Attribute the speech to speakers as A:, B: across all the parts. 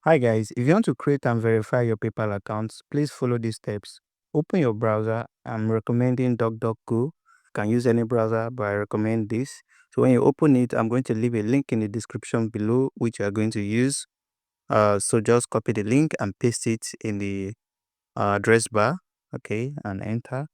A: Hi guys, if you want to create and verify your PayPal accounts, please follow these steps. Open your browser. I'm recommending DuckDuckGo. You can use any browser, but I recommend this. So when you open it, I'm going to leave a link in the description below, which you are going to use. So just copy the link and paste it in the address bar, okay, and enter.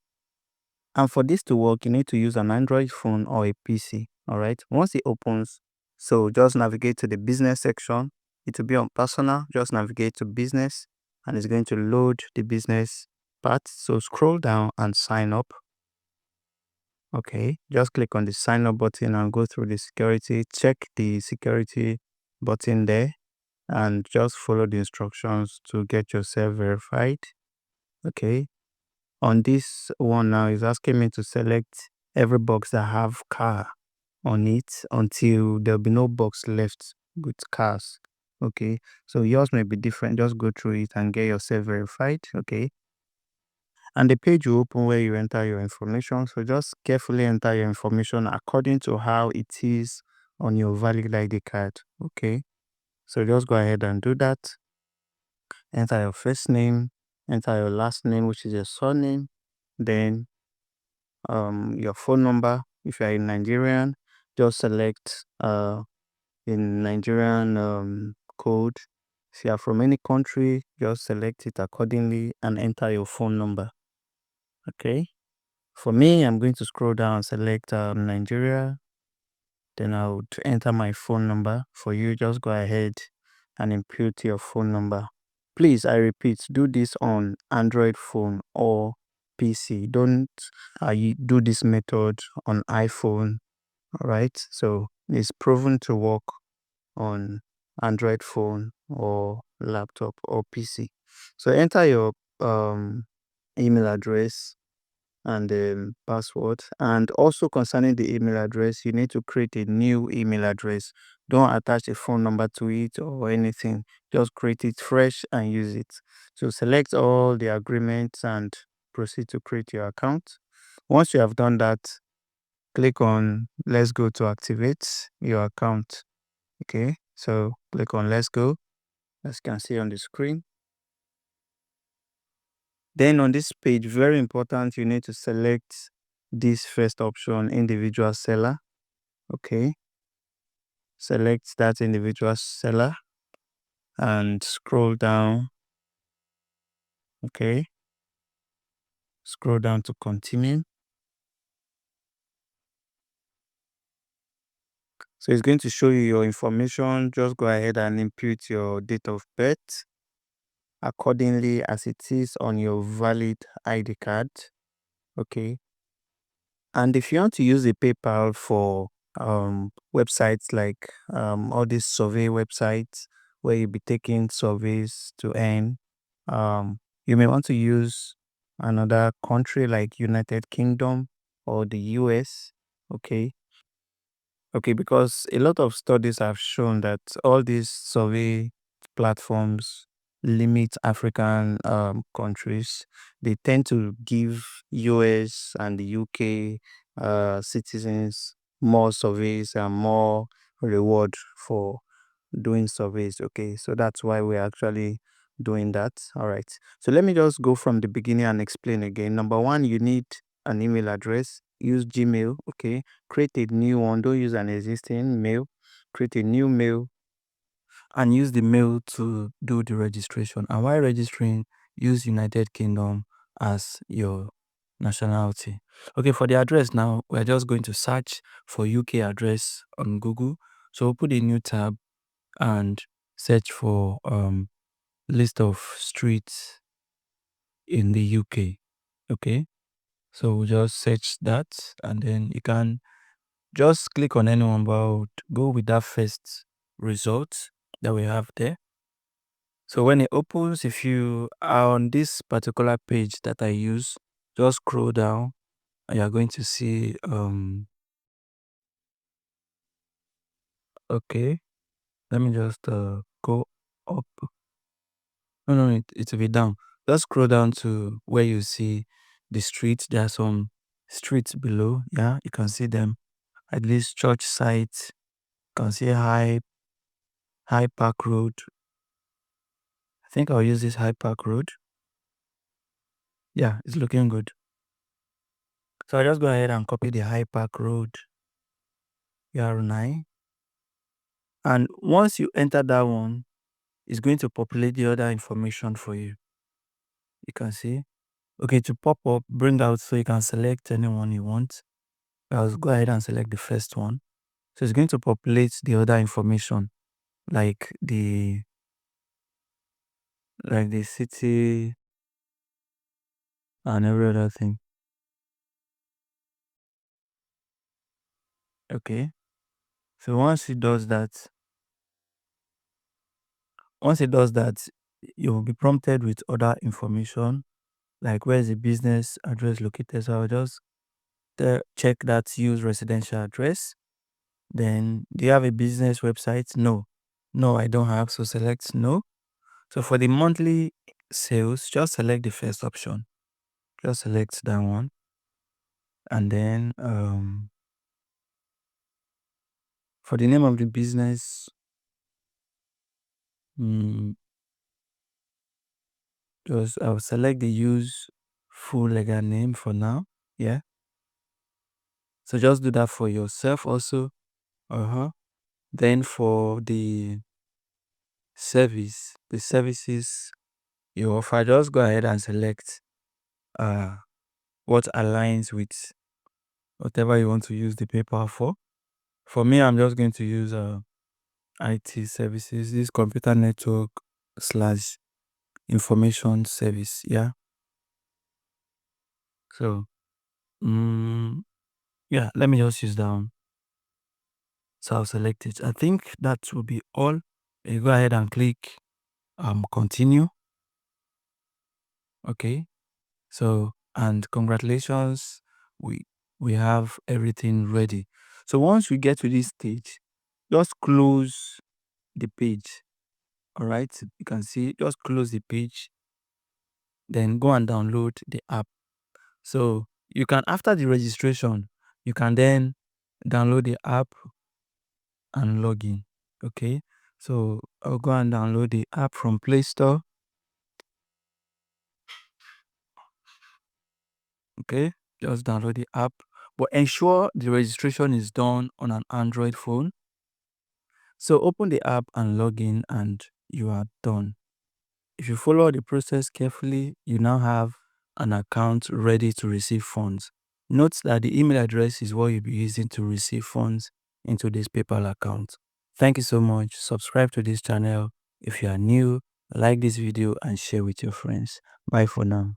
A: And for this to work, you need to use an Android phone or a PC. All right. Once it opens, so just navigate to the business section. It will be on personal. Just navigate to business and it's going to load the business part. So scroll down and sign up. Okay. Just click on the sign up button and go through the security. Check the security button there and just follow the instructions to get yourself verified. Okay. On this one now is asking me to select every box that have car on it until there'll be no box left with cars. Okay, so yours may be different. Just go through it and get yourself verified. Okay, and the page will open where you enter your information. So just carefully enter your information according to how it is on your valid ID card. Okay, so just go ahead and do that. Enter your first name, enter your last name, which is your surname, then your phone number. If you are in Nigerian, just select in Nigerian code. If you are from any country, just select it accordingly and enter your phone number. Okay. For me, I'm going to scroll down and select Nigeria. Then I would enter my phone number. For you, just go ahead and input your phone number. Please, I repeat, do this on Android phone or PC. Don't do this method on iPhone. All right. So it's proven to work on Android phone or laptop or PC. So enter your email address and password. And also concerning the email address, you need to create a new email address. Don't attach a phone number to it or anything. Just create it fresh and use it. So select all the agreements and proceed to create your account. Once you have done that, click on let's go to activate your account. Okay, so click on let's go, as you can see on the screen. Then on this page, very important, you need to select this first option, individual seller. Okay, select that individual seller and scroll down. Okay, scroll down to continue. So it's going to show you your information. Just go ahead and input your date of birth accordingly as it is on your valid ID card. Okay, and if you want to use the PayPal for websites like all these survey websites where you'll be taking surveys to earn, you may want to use another country like United Kingdom or the US. Okay. Okay, because a lot of studies have shown that all these survey platforms limit African countries. They tend to give US and the UK citizens more surveys and more reward for doing surveys. Okay, so that's why we're actually doing that. All right, so let me just go from the beginning and explain again. Number one, you need an email address. Use Gmail. Okay, create a new one. Don't use an existing mail. Create a new mail and use the mail to do the registration. And while registering, use United Kingdom as your nationality. Okay, for the address now, we're just going to search for UK address on Google. So open a new tab and search for list of streets in the UK. Okay, so we'll just search that and then you can just click on anyone, but go with that first result that we have there. So when it opens, if you are on this particular page that I use, just scroll down and you're going to see okay, let me just go up. No, it will be down. Just scroll down to where you see the streets. There are some streets below. Yeah, you can see them. At least church sites. You can see High Park Road. think I'll use this Hyde Park Road. Yeah, it's looking good. So I'll just go ahead and copy the Hyde Park Road UR9. And once you enter that one, it's going to populate the other information for you. You can see. Okay, to pop up, bring out so you can select anyone you want. I'll go ahead and select the first one. So it's going to populate the other information like the city and every other thing. Okay. So once it does that, you will be prompted with other information like where is the business address located. So I'll just check that use residential address. Then do you have a business website? No, I don't have. So select no. So for the monthly sales, just select the first option. Just select that one. And then for the name of the business, I'll select the use full legal name for now. Yeah. So just do that for yourself also. Then for the services you offer, just go ahead and select what aligns with whatever you want to use the paper for. For me, I'm just going to use IT services, this computer network / information service. Yeah. So, yeah, let me just use that one. So I'll select it. I think that will be all. You go ahead and click continue. Okay. So, and congratulations, we have everything ready. So once we get to this stage, just close the page. All right, you can see, just close the page, then go and download the app. So you can, after the registration, you can then download the app and log in. Okay, so I'll go and download the app from Play Store. Okay, just download the app, but ensure the registration is done on an Android phone. So open the app and log in and you are done. If you follow the process carefully, you now have an account ready to receive funds. Note that the email address is what you'll be using to receive funds into this PayPal account. Thank you so much. Subscribe to this channel if you are new, like this video and share with your friends. Bye for now.